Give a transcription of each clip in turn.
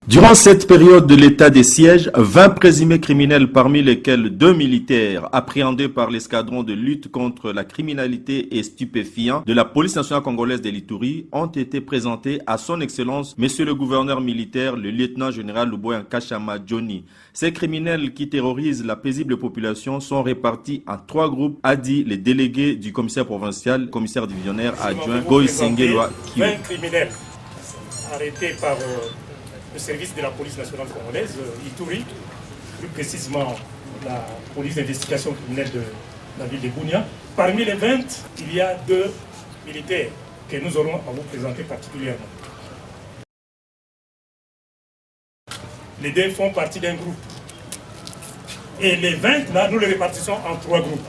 Durant cette période de l'état des sièges, 20 présumés criminels, parmi lesquels 2 militaires appréhendés par l'escadron de lutte contre la criminalité et stupéfiants de la police nationale congolaise de l'Ituri, ont été présentés à son excellence monsieur le gouverneur militaire, le lieutenant-général Luboya Nkashama Johnny. Ces criminels qui terrorisent la paisible population sont répartis en 3 groupes, a dit le délégué du commissaire provincial, commissaire divisionnaire adjoint Goïsengelwa Kiyo. 20 criminels arrêtés par le service de la police nationale congolaise, Ituri, plus précisément la police d'investigation criminelle de la ville de Bunia. Parmi les 20, il y a 2 militaires que nous aurons à vous présenter particulièrement. Les 2 font partie d'un groupe. Et les 20, là, nous les répartissons en 3 groupes.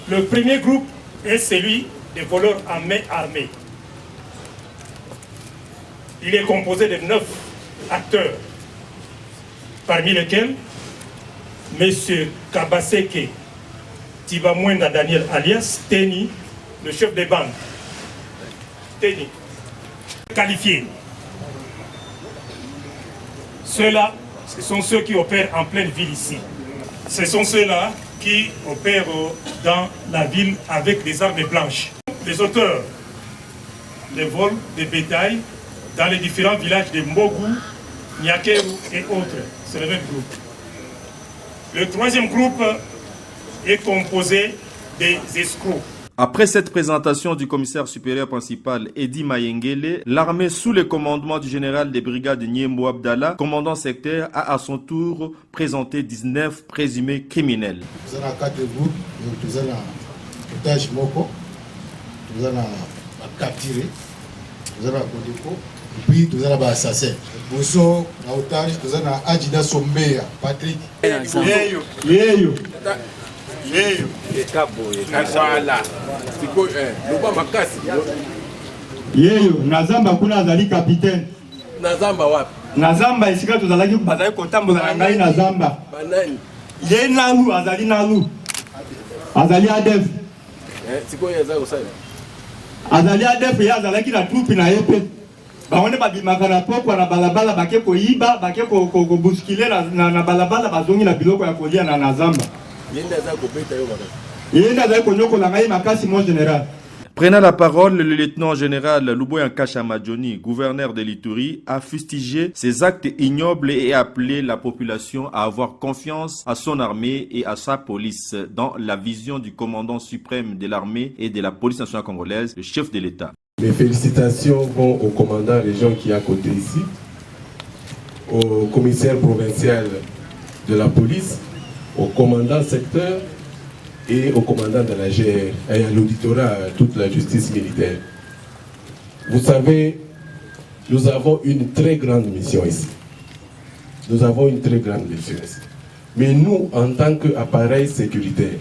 Le premier groupe est celui des voleurs à main armée. Il est composé de 9 acteurs, parmi lesquels M. Kabaseke Tibamwenda Daniel alias Teni, le chef des bandes. Teni, qualifié. Ceux-là, ce sont ceux qui opèrent en pleine ville ici. Ce sont ceux-là qui opèrent dans la ville avec des armes blanches. Les auteurs des vols, des bétails, dans les différents villages de Mbogu, Nyakeru et autres. C'est le même groupe. Le 3e groupe est composé des escrocs. Après cette présentation du commissaire supérieur principal Edi Mayengele, l'armée sous le commandement du général des brigades Niembo Abdallah, commandant secteur, a à son tour présenté 19 présumés criminels. Nous avons 4 groupes, nous avons otage Moko, nous avons capturé, nous avons Kodeko, et puis nous avons assassin. Bosso, otage, nous avons Adjida Sombeya, Patrick. Yeyo. Yeyo, Nazamba kuna azali capitaine. Nazamba wapi? Nazamba isika tozalaki bazali kotambola na ngai Nazamba. Banani? Ye nalu azali nalu. Azali adef. Siko yeza usali. Azali adef ya azalaki na troupe na yepe. Baone babimaka na poko na balabala bake koyiba, bake ko buskile na balabala bazongi na biloko ya kolia na Nazamba. Prenant la parole, le lieutenant-général Luboya Nkashama Johnny, gouverneur de l'Ituri, a fustigé ces actes ignobles et appelé la population à avoir confiance à son armée et à sa police dans la vision du commandant suprême de l'armée et de la police nationale congolaise, le chef de l'État. Mes félicitations vont au commandant région qui est à côté ici, au commissaire provincial de la police, au commandant secteur et au commandant de la GR et à l'auditorat, à toute la justice militaire. Vous savez, nous avons une très grande mission ici. Nous avons une très grande mission ici. Mais nous, en tant qu'appareil sécuritaire,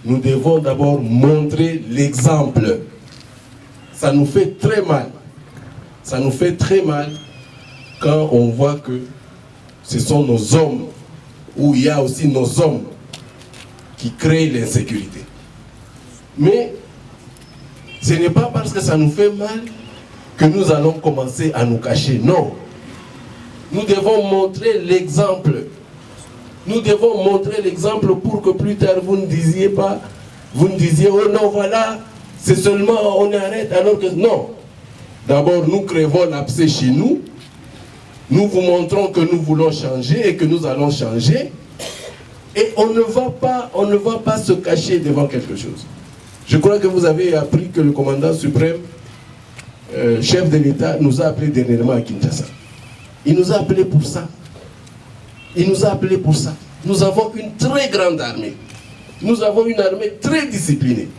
nous devons d'abord montrer l'exemple. Ça nous fait très mal. Ça nous fait très mal quand on voit que ce sont nos hommes, où il y a aussi nos hommes qui créent l'insécurité. Mais ce n'est pas parce que ça nous fait mal que nous allons commencer à nous cacher. Non. Nous devons montrer l'exemple. Nous devons montrer l'exemple pour que plus tard vous ne disiez pas, vous ne disiez, oh non, voilà, c'est seulement on arrête alors que non. D'abord, nous crevons l'abcès chez nous. Nous vous montrons que nous voulons changer et que nous allons changer. Et on ne va pas se cacher devant quelque chose. Je crois que vous avez appris que le commandant suprême, chef de l'État, nous a appelés dernièrement à Kinshasa. Il nous a appelés pour ça. Il nous a appelés pour ça. Nous avons une très grande armée. Nous avons une armée très disciplinée.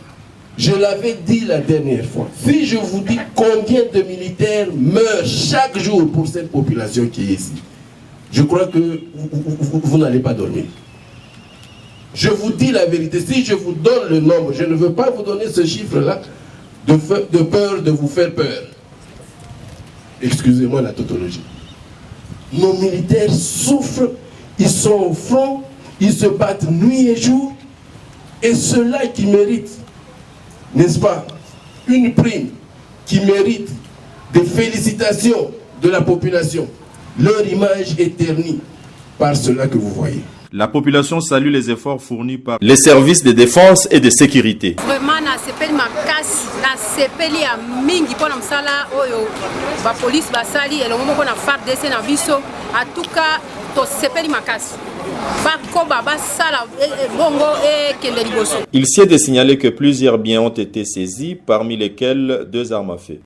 Je l'avais dit la dernière fois. Si je vous dis combien de militaires meurent chaque jour pour cette population qui est ici, je crois que vous n'allez pas dormir. Je vous dis la vérité. Si je vous donne le nombre, je ne veux pas vous donner ce chiffre-là de peur de vous faire peur. Excusez-moi la tautologie. Nos militaires souffrent, ils sont au front, ils se battent nuit et jour. Et ceux-là qui méritent, n'est-ce pas, une prime, qui mérite des félicitations de la population. Leur image est ternie par cela que vous voyez. La population salue les efforts fournis par les services de défense et de sécurité. Vraiment, na sepeli makasi, na sepeli ya mingi pona msala oyo ba police basali elongo moko na FARDC na biso. En tout cas, to sepeli makasi. Il s'y est de signaler que plusieurs biens ont été saisis, parmi lesquels 2 armes à feu.